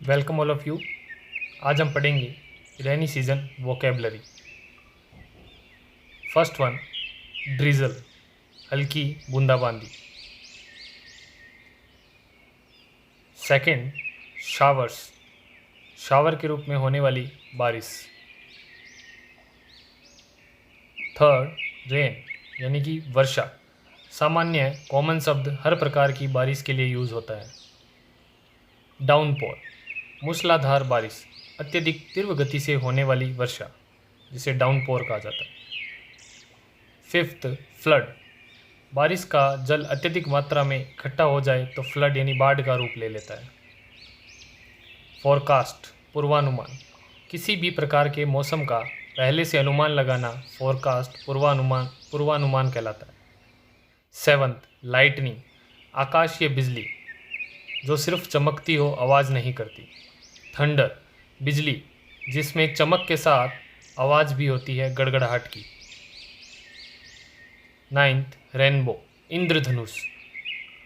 Welcome all of you. आज हम पढ़ेंगे rainy season vocabulary. First one, drizzle, हल्की बूंदाबांदी। सेकंड, शावर्स, शावर के रूप में होने वाली बारिश। थर्ड, रेन, यानी कि वर्षा, सामान्य कॉमन शब्द हर प्रकार की बारिश के लिए यूज़ होता है। डाउनपोर, मूसलाधार बारिश, अत्यधिक तीव्र गति से होने वाली वर्षा, जिसे डाउनपोर कहा जाता है। फिफ्थ, फ्लड, बारिश का जल अत्यधिक मात्रा में इकट्ठा हो जाए तो फ्लड यानी बाढ़ का रूप ले लेता है। फोरकास्ट, पूर्वानुमान, किसी भी प्रकार के मौसम का पहले से अनुमान लगाना फोरकास्ट पूर्वानुमान कहलाता है। सेवंथ, लाइटनिंग, आकाशीय बिजली जो सिर्फ चमकती हो, आवाज़ नहीं करती। थंडर, बिजली जिसमें चमक के साथ आवाज़ भी होती है, गड़गड़ाहट की। नाइन्थ, रेनबो, इंद्रधनुष,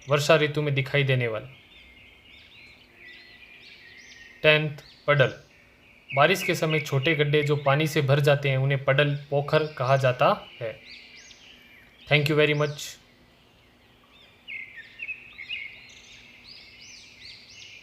वर्षा ऋतु में दिखाई देने वाला। टेंथ, पडल, बारिश के समय छोटे गड्ढे जो पानी से भर जाते हैं उन्हें पडल पोखर कहा जाता है। Thank you very much.